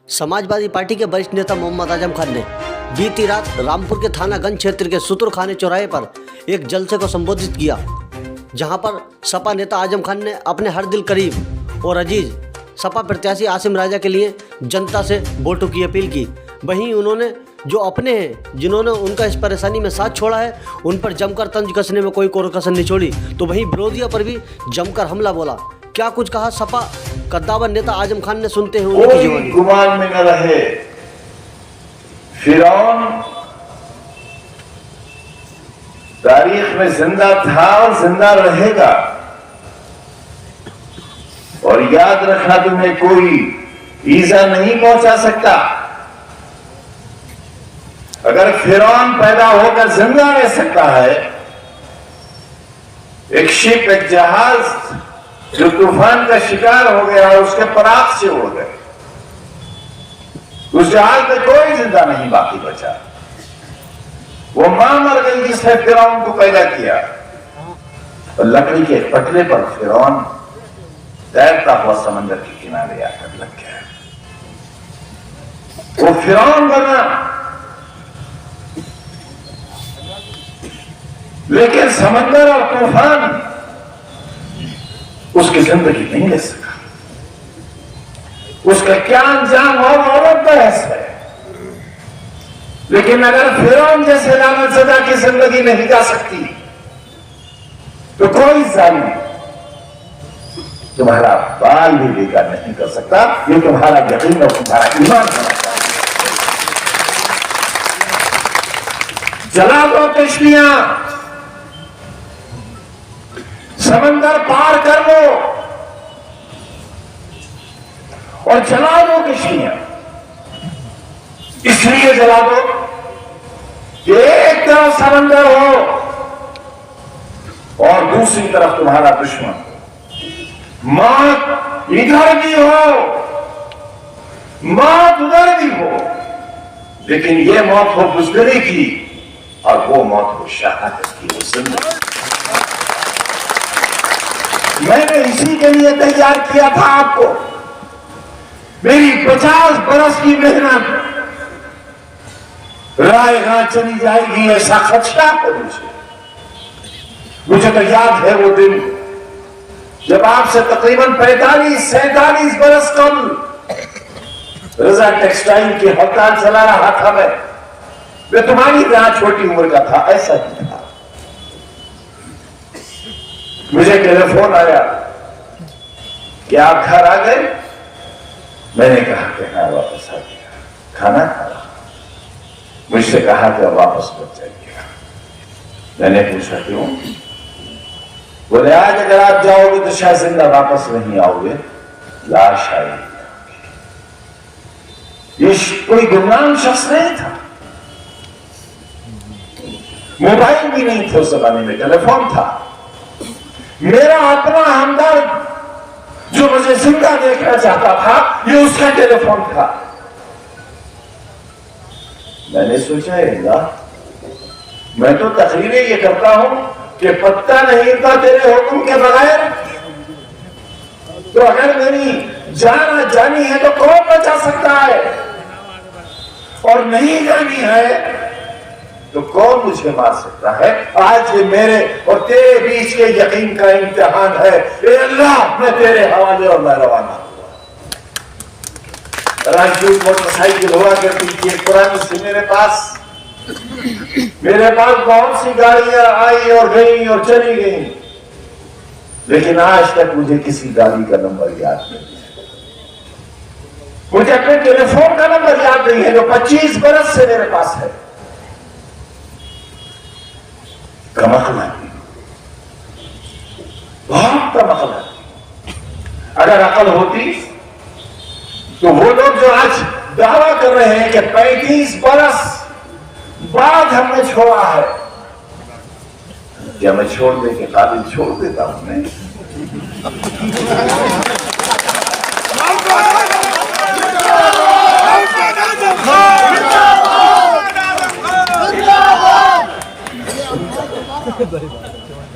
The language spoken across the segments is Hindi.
समाजवादी पार्टी के वरिष्ठ नेता मोहम्मद आजम खान ने बीती रात रामपुर के थाना गंज क्षेत्र के सुतुरखाने चौराहे पर एक जलसे को संबोधित किया, जहां पर सपा नेता आजम खान ने अपने हर दिल करीब और अजीज सपा प्रत्याशी आसिम राजा के लिए जनता से वोटों की अपील की। वहीं उन्होंने जो अपने हैं जिन्होंने उनका इस परेशानी में साथ छोड़ा है उन पर जमकर तंज कसने में कोई कसर नहीं छोड़ी, तो वहीं विरोधियों पर भी जमकर हमला बोला। क्या कुछ कहा सपा कद्दावर नेता आजम खान ने, सुनते हैं उनकी जुबानी। गुमान में न रहे, फिरौन तारीख में जिंदा था और जिंदा रहेगा, और याद रखना तुम्हें कोई ईजा नहीं पहुंचा सकता। अगर फिरौन पैदा होकर जिंदा रह सकता है, एक शिप, एक जहाज जो तूफान का शिकार हो गया और उसके पराग से उड़ गए, उस जहाज में कोई जिंदा नहीं बाकी बचा। वो मां मर गई जिसने फिरौन को पैदा किया, और लकड़ी के पटरे पर फिरौन तैरता हुआ समंदर के किनारे आकर लग गया। वो फिरौन बना, लेकिन समंदर और तूफान उसकी जिंदगी नहीं ले सका। उसका क्या अंजाम हो और बहस है, लेकिन अगर फिरौन जैसे लानतज़दा की जिंदगी नहीं जा सकती, तो कोई जालिम तुम्हारा बाल भी बेकार नहीं कर सकता। ये तुम्हारा यकीन और तुम्हारा ईमान होना चाहिए। जला दो कश्तियां, समंदर पार कर लो और जला दो कश्तियां। इसलिए जला दो कि एक तरफ समंदर हो और दूसरी तरफ तुम्हारा दुश्मन। मौत इधर भी हो, मौत उधर भी हो, लेकिन यह मौत हो बुज़दिली की और वो मौत हो शहादत की, वो जिंदगी। मैंने इसी के लिए तैयार किया था आपको। मेरी 50 बरस की मेहनत रायगा चली जाएगी ऐसा खदशा है मुझे तो याद है वो दिन जब आपसे तकरीबन 45-47 बरस कम रजा टेक्सटाइल की हड़ताल चला रहा था। मैं तुम्हारी तरह छोटी उम्र का था, ऐसा ही था। मुझे टेलीफोन आया कि आप घर आ गए। मैंने कहा कि हाँ, वापस आ गया, खाना खा रहा। मुझसे कहा कि वापस मत जाइएगा। मैंने पूछा क्यों? बोले आज अगर आप जाओगे तो शायद जिंदा वापस नहीं आओगे, लाश आएगी। ये कोई गुमनाम शख्स नहीं था। मोबाइल भी नहीं थे उस जमाने में, टेलीफोन था। मेरा अपना हमदर्द जो मुझे जिंदा देखना चाहता था, ये उसका टेलीफोन था। मैंने सोचा मैं तो तकरीरें ये करता हूं कि पत्ता नहीं हिलता तेरे हुक्म के बगैर, तो अगर मेरी जान जानी है तो कौन बचा सकता है, और नहीं जानी है तो कौन मुझे मार सकता है। आज ये मेरे और तेरे बीच के यकीन का इम्तिहान है। ए अल्लाह, मैं तेरे हवाले और मैं रवाना हुआ। राजदूत मोटरसाइकिल हुआ करती थी पुरानी से मेरे पास बहुत सी गाड़ियां आई और गई और चली गई, लेकिन आज तक मुझे किसी गाड़ी का नंबर याद नहीं है। मुझे अपने टेलीफोन का नंबर याद नहीं है जो 25 बरस से मेरे पास है। कमकला, बहुत कमकला। अगर अकल होती तो वो लोग जो आज दावा कर रहे हैं कि 35 बरस बाद हमने छोड़ा है, क्या मैं छोड़ दे के काबिल छोड़ देता हूं? मैं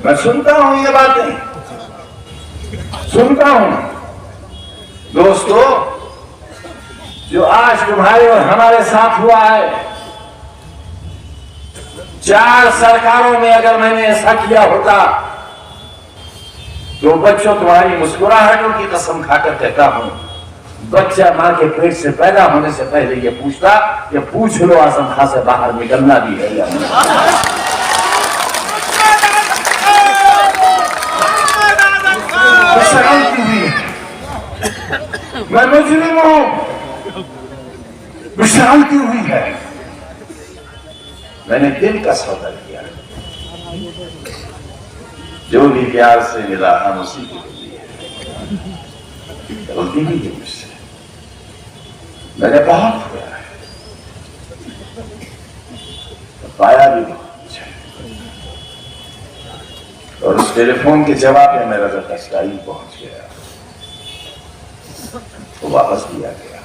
मैं सुनता हूं ये बातें, सुनता हूं। दोस्तों, जो आज तुम्हारे और हमारे साथ हुआ है, 4 सरकारों में अगर मैंने ऐसा किया होता तो बच्चों तुम्हारी मुस्कुराहटों की कसम खाकर कहता हूं, बच्चा मां के पेट से पैदा होने से पहले ये पूछता कि पूछ लो आजम खां से बाहर निकलना भी है या नहीं। हुई मैं मुजरिम हूं, विशाल क्यों हुई है? मैंने दिल का सौदा किया, जो भी प्यार से मिला हम उसी के लिए, गलती भी है मुझसे, मैंने बहुत खोया है, पाया भी बहुत है। और उस टेलीफोन के जवाब में मेरा जब कष्टाई पहुंच गया तो वापस दिया गया।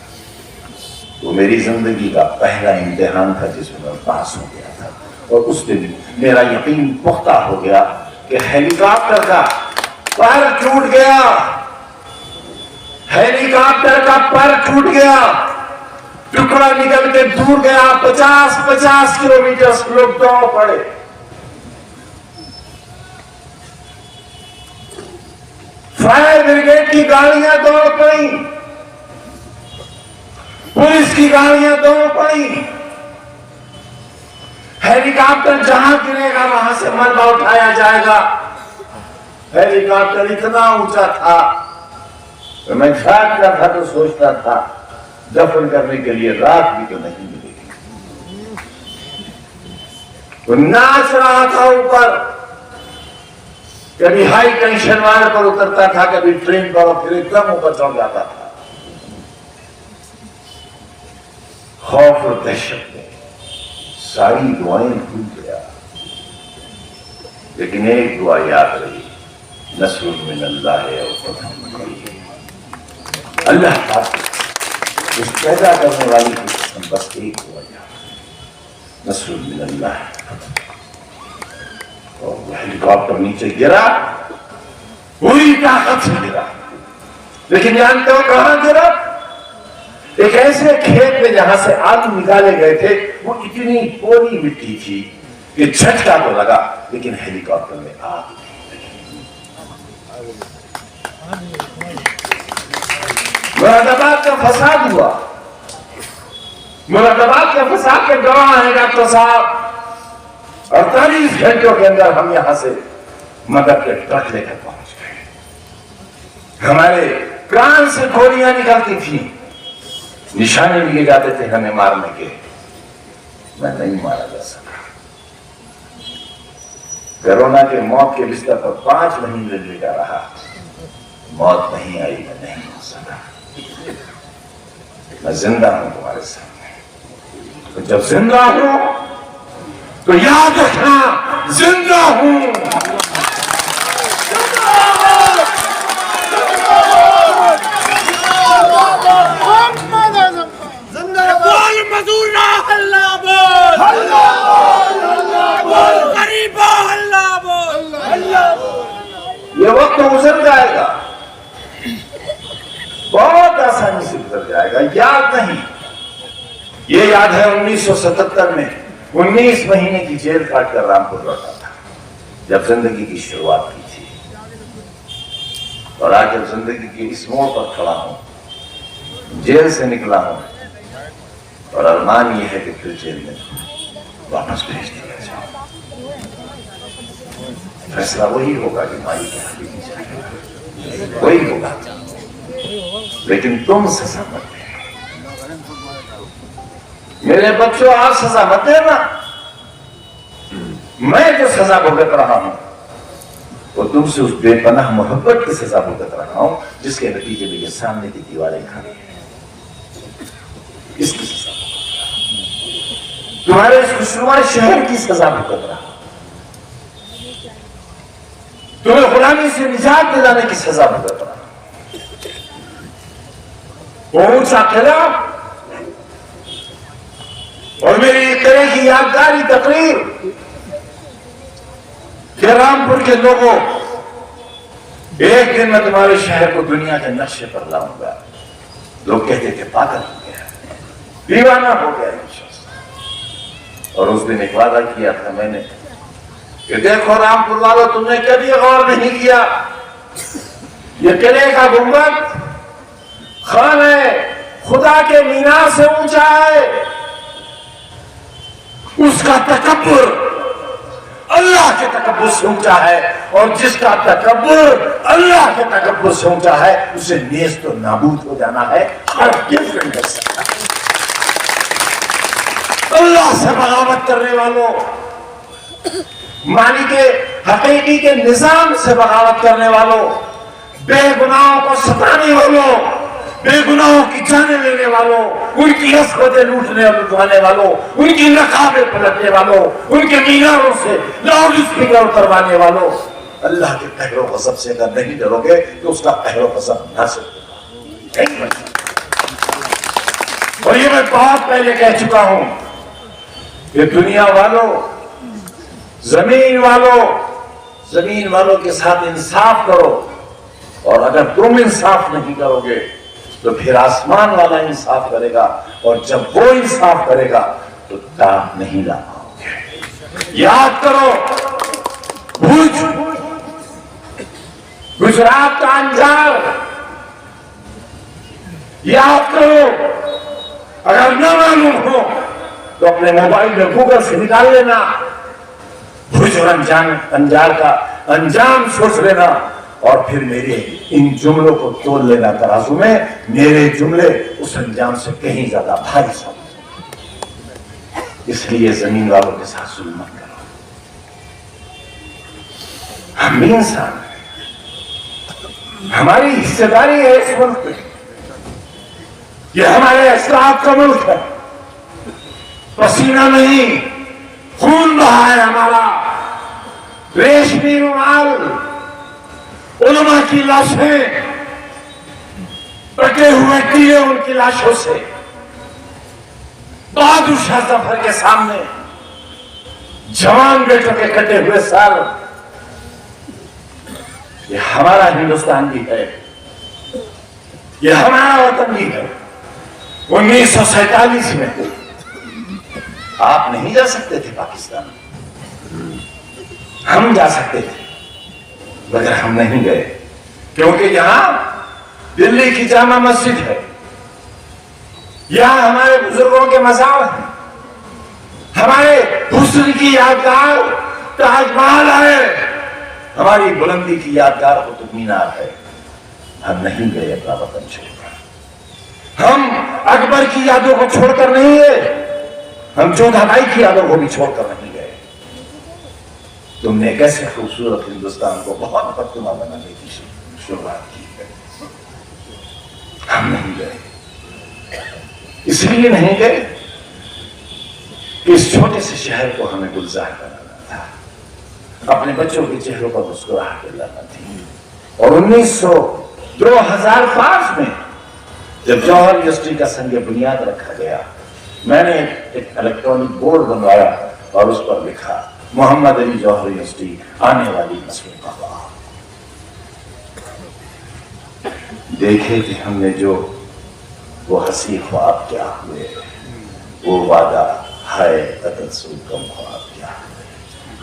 वो मेरी जिंदगी का पहला इम्तिहान था जिसमें मैं पास हो गया था। और उस दिन मेरा यकीन पुख्ता हो गया कि हेलीकॉप्टर का पर टूट गया, हेलीकॉप्टर का पर टूट गया, टुकड़ा निकल के दूर गया, 50-50 किलोमीटर लोग दौड़ पड़े। फायर ब्रिगेड की गाड़ियां दौड़ पड़ी, पुलिस की गाड़ियां दौड़ पड़ी। हेलीकॉप्टर जहां गिरेगा वहां से मलबा उठाया जाएगा। हेलीकॉप्टर इतना ऊंचा था तो मैं झांकता था तो सोचता था दफन करने के लिए रात भी तो नहीं मिलेगी। तो नाच रहा था ऊपर, कभी हाई टेंशन वाले पर उतरता था, कभी ट्रेन पर, और फिर एकदम ऊपर चढ़ जाता था। खौफ और दहशत में सारी दुआएं भूल गया, लेकिन एक दुआ याद रही, नस्रुन मिनल्लाह है और अल्लाह पाक उस पैदा करने वाली की कसम, बस एक दुआ याद, नस्रुन मिनल्लाह। और वो हेलीकॉप्टर नीचे गिरा, पूरी ताकत से गिरा, लेकिन जानते हो कहां गिरा? एक ऐसे खेत में जहां से आलू निकाले गए थे, वो इतनी कोरी मिट्टी थी कि झटका तो लगा, लेकिन हेलीकॉप्टर में आग नहीं लगी। मुरादाबाद का फसाद हुआ, मुरादाबाद के फसाद के गवाह हैं डॉक्टर साहब। 48 घंटों के अंदर हम यहां से मदद के ट्रक लेकर पहुंच गए। हमारे कान से गोलियां निकलती थी, निशाने लिए जाते थे हमें मारने के, मैं नहीं मारा जा सका। कोरोना के मौत के बिस्तर पर 5 महीने लेटा रहा, मौत नहीं आई, मैं नहीं हो सका। मैं जिंदा हूं तुम्हारे सामने, तो जब जिंदा हूं तो याद रखना, जिंदा हूं। ये वक्त तो गुजर जाएगा, बहुत आसानी से गुजर जाएगा। याद नहीं, ये याद है 1977 में 19 महीने की जेल काटकर रामपुर लौटा था, जब जिंदगी की शुरुआत की थी। और आज जब जिंदगी के इस मोड़ पर खड़ा हूं, जेल से निकला हूं, और अरमान ये है कि फिर जेल में वापस भेज दिया जाए। फैसला वही होगा कि माई की हकीकी जाएगा, वही होगा, लेकिन तुम सजा मत देना। मेरे बच्चों, आप सजा मत देना। मैं जो सजा भुगत रहा हूं वो तुमसे उस बेपनाह मोहब्बत की सजा भुगत रहा हूं, जिसके नतीजे में ये सामने की दीवारें खड़ी हैं। इसकी सजा तुम्हारे इस खुशनुमा शहर की सजा भुगत रहा, तुम्हें गुलामी से निजात दिलाने की सजा भुगत रहा। वो ऊंचा किला और मेरी एक तरह की यादगारी तकरीर कि रामपुर के लोगों, एक दिन मैं तुम्हारे शहर को दुनिया के नक्शे पर लाऊंगा। लोग कहते थे पागल हो गया, दीवाना हो गया ये शख्स। और उस दिन एक वादा किया था मैंने कि देखो रामपुर वालों, तुमने कभी गौर नहीं किया, ये किले का गुंबद खाने खुदा के मीनार से ऊंचा है, उसका तकब्बुर अल्लाह के तकब्बुर से ऊंचा है, और जिसका तकब्बुर अल्लाह के तकब्बुर से ऊंचा है उसे नेस्त तो नाबूद हो जाना है। अल्लाह से बगावत करने वालों, मालिक हकीकी के निजाम से बगावत करने वालों, बेगुनाहों को सताने वालों, बेगुनाहों की जाने लेने वालों, उनकी असमतें लूटने और लुटवाने वालों, उनकी नकाबें पलटने वालों, उनके मीनारों से लाउड स्पीकर उतरवाने वालों, अल्लाह के पहलों को सबसे अगर नहीं डरोगे तो उसका पहलों को सब नासिक होगा। और ये मैं बहुत पहले कह चुका हूं कि दुनिया वालों, जमीन वालों के साथ इंसाफ करो, और अगर तुम इंसाफ नहीं करोगे तो फिर आसमान वाला इंसाफ करेगा, और जब वो इंसाफ करेगा तो दांत नहीं ला पाओगे। याद करो भुज, गुजरात का अंजार, याद करो। अगर न मालूम हो तो अपने मोबाइल में गूगल से निकाल लेना, भुज और अंजार का अंजाम सोच लेना, और फिर मेरे इन जुमलों को तोल लेना तराजू में। मेरे जुमले उस अंजाम से कहीं ज्यादा भारी साबित। इसलिए जमीन वालों के साथ जुल्म मत करो। हम भी इंसान हैं, हमारी हिस्सेदारी है इस मुल्क में। ये हमारे असलाफ का मुल्क है, पसीना नहीं खून बहा है हमारा। रेशमी रुमाल, उलमा की लाशें, कटे हुए दिए उनकी लाशों से, बहादुर शाह जफर के सामने जवान बेटों के कटे हुए सर। ये हमारा हिंदुस्तान भी है, ये हमारा वतन भी है। 1947 में आप नहीं जा सकते थे पाकिस्तान, हम जा सकते थे, मगर हम नहीं गए, क्योंकि यहां दिल्ली की जामा मस्जिद है, यहां हमारे बुजुर्गों के मज़ार हैं, हमारे हुस्न की यादगार ताजमहल है, हमारी बुलंदी की यादगार कुतुब मीनार है। हम नहीं गए अपना वतन छोड़कर। हम अकबर की यादों को छोड़कर नहीं गए, हम जोधाबाई की यादों को भी छोड़कर नहीं गए। तुमने कैसे खूबसूरत हिंदुस्तान को बहुत बदतुमा बनाने की शुरुआत की है, हम नहीं गए। इसलिए नहीं गए कि इस छोटे से शहर को हमें गुलजार बनाना था, अपने बच्चों के चेहरों पर मुस्कुराहट लाना थी। और 2005 में जब जौहर यूनिवर्सिटी का संग बुनियाद रखा गया, मैंने एक इलेक्ट्रॉनिक बोर्ड बनवाया और उस पर लिखा मोहम्मद अली जौहर यूनिवर्सिटी, आने वाली नस्लों का ख्वाब। देखे कि हमने जो वो हंसी ख्वाब क्या हुए, वो वादा है तकल्सुम कम ख्वाब क्या हुए।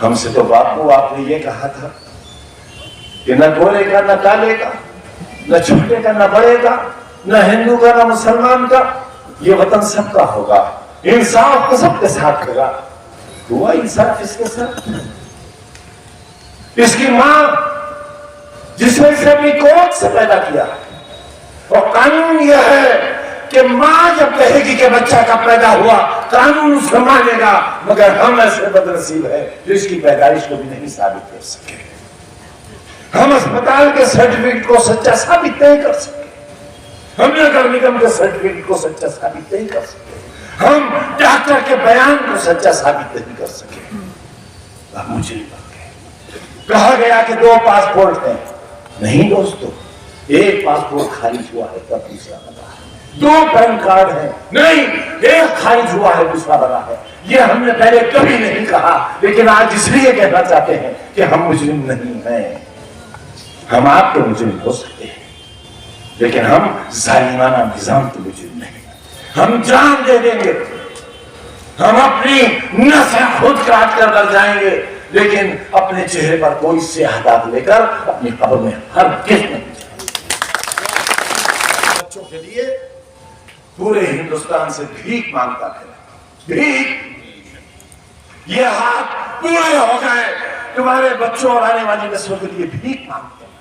हमसे तो बापू आपने ये कहा था कि न गोरे का न काले का, न छोटे का न बड़े का, न हिंदू का न मुसलमान का, ये वतन सबका होगा, इंसाफ तो सबके साथ होगा। हुआ इंसाफ इसके साथ? इसकी मां जिसने इसे अपनी कोख से पैदा किया, और कानून यह है कि मां जब कहेगी कि बच्चा का पैदा हुआ, कानून उसे मानेगा। मगर हम ऐसे बदनसीब है जो इसकी पैदाइश को भी नहीं साबित कर सके। हम अस्पताल के सर्टिफिकेट को सच्चा साबित नहीं कर सके, हम नगर निगम के सर्टिफिकेट को सच्चा साबित नहीं कर सके, हम डॉक्टर के बयान को सच्चा साबित नहीं कर सके। अब मुझे कहा गया कि 2 पासपोर्ट हैं। नहीं दोस्तों, 1 पासपोर्ट खारिज हुआ है तब दूसरा बना है। 2 पैन कार्ड है, नहीं 1 खारिज हुआ है दूसरा बना है। ये हमने पहले कभी नहीं कहा, लेकिन आज इसलिए कहना चाहते हैं कि हम मुजरिम नहीं हैं। हम आपके मुजरिम हो सकते हैं, लेकिन हम जालिमाना निजाम के मुजरिम नहीं। हम जान दे देंगे, हम अपनी नसें खुद काट कर मर जाएंगे, लेकिन अपने चेहरे पर कोई स्याह दाग लेकर अपनी कब्र में हर किस नहीं। बच्चों के लिए पूरे हिंदुस्तान से भीख मांगता है, भीख। ये हाथ पूरे हो गए तुम्हारे बच्चों और आने वाली नस्लों के लिए भीख मांगते हैं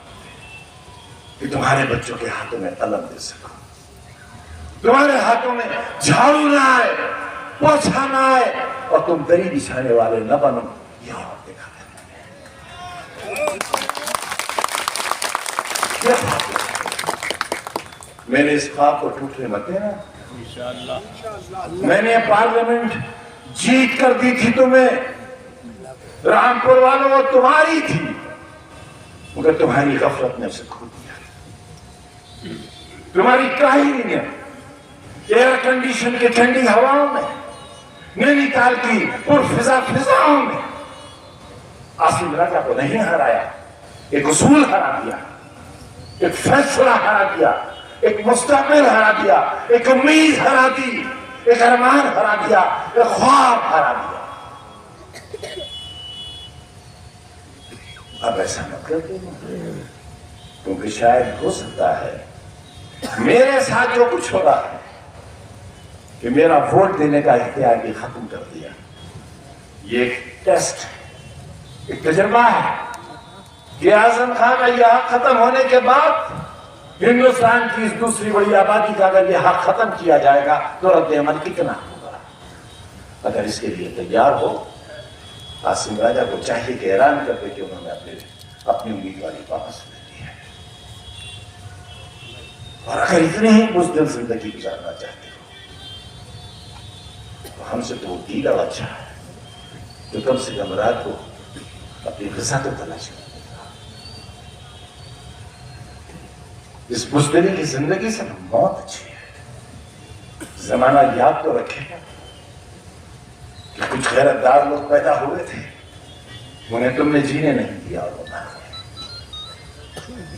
कि तुम्हारे बच्चों के हाथों में कलम दे सको, तुम्हारे हाथों में झाड़ू ना आए, पोछा ना आए, और तुम दरी बिछाने वाले न बनो। यह और देखा मैंने इस ख्वाब को टूटने मत देना। मैंने पार्लियामेंट जीत कर दी थी तुम्हें, रामपुर वालों वो तुम्हारी थी, मगर तुम्हारी गफलत ने उसे खो दिया। तुम्हारी काहिनी ने एयर कंडीशन की ठंडी हवाओं में, नैनीताल की पुरफिजा फिजाओं में आसिम राजा को नहीं हराया, एक उसूल हरा दिया, एक फैसला हरा दिया, एक मुस्तकबिल हरा दिया, एक उम्मीद हरा दी, एक अरमान हरा दिया, एक ख्वाब हरा दिया। अब ऐसा मत करते, क्योंकि शायद हो सकता है मेरे साथ जो कुछ हो रहा है कि मेरा वोट देने का इख्तियार भी खत्म कर दिया। ये एक टेस्ट, एक तजुर्बा है कि आजम खान का यह हक खत्म होने के बाद हिंदुस्तान की इस दूसरी बड़ी आबादी का अगर यह हक खत्म किया जाएगा तो रद्द अमल कितना होगा। अगर इसके लिए तैयार हो, आसिम राजा को चाहिए कि ऐलान कर दे कि उन्होंने अपनी उम्मीदवारी वापस ले ली है। और अगर इतने ही बुज़दिल जिंदगी गुजारना चाहते हो तो हमसे तो दीदा अच्छा है, तो कम से कम रात को अपनी ग़िज़ा तो तलाश कर। इस बुज़दिली की जिंदगी से मौत अच्छी है। जमाना याद तो रखेगा कि कुछ गैरतदार लोग पैदा हुए थे, उन्हें तुमने जीने नहीं दिया और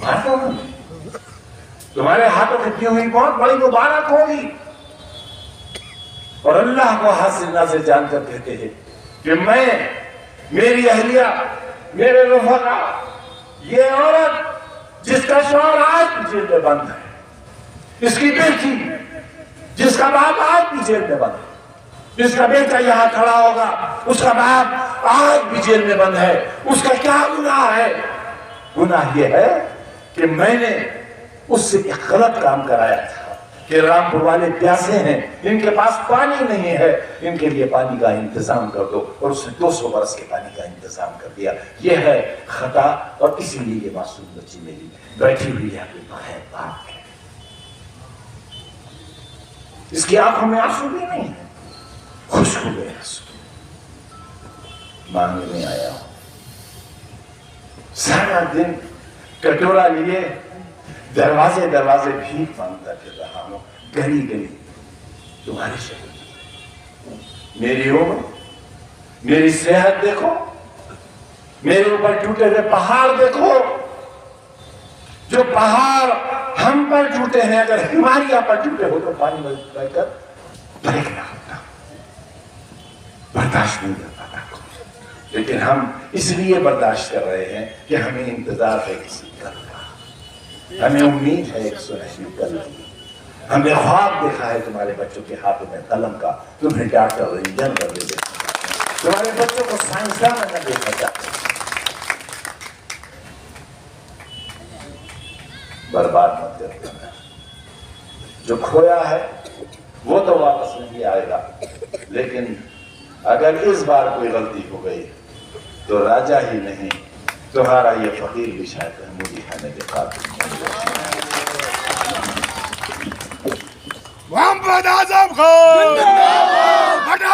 मार दो। तुम्हारे हाथों की दी हुई बहुत बड़ी मुबारक होगी। और अल्लाह को हासिल नासिर जानकर कहते हैं कि मैं, मेरी अहलिया, मेरे रफ़क़ा, ये औरत जिसका शौहर आज भी जेल में बंद है, इसकी बेटी जिसका बाप आज भी जेल में बंद है, जिसका बेटा यहां खड़ा होगा उसका बाप आज भी जेल में बंद है, उसका क्या गुनाह है? गुनाह यह है कि मैंने उससे एक गलत काम कराया था कि रामपुर वाले प्यासे हैं, इनके पास पानी नहीं है, इनके लिए पानी का इंतजाम कर दो, और उसने 200 बरस के पानी का इंतजाम कर दिया। यह है खता, और इसीलिए ये मासूम बच्ची मेरी बैठी हुई है अपने बगैर बाप के। इसकी आंखों में आंसू भी नहीं है, खुश हो गए आंसू। मांगने आया हूं, सारा दिन कटोरा लिए दरवाजे दरवाजे भीख मांगता फिर रहा हूं, गली गली तुम्हारे शहर। मेरी उम्र, मेरी सेहत देखो, मेरे ऊपर टूटे हुए पहाड़ देखो। जो पहाड़ हम पर टूटे हैं, अगर हिमालय पर टूटे हो तो पानी में बहकर ब्रेक ना होता, बर्दाश्त नहीं कर पाता। लेकिन हम इसलिए बर्दाश्त कर रहे हैं कि हमें इंतजार है किसी कल का, हमें उम्मीद है एक सुनहरी कल की। हमने ख्वाब देखा है तुम्हारे बच्चों के हाथों में कलम का, तुम्हें डॉक्टर इंजन कर दे, तुम्हारे बच्चों को साइंसदान में देखा जाता। बर्बाद मत कर देना। जो खोया है वो तो वापस नहीं आएगा, लेकिन अगर इस बार कोई गलती हो गई तो राजा ही नहीं, तुम्हारा ये फकीर भी शायद मुझे खाने के काबिल मोहम्मद आजम खान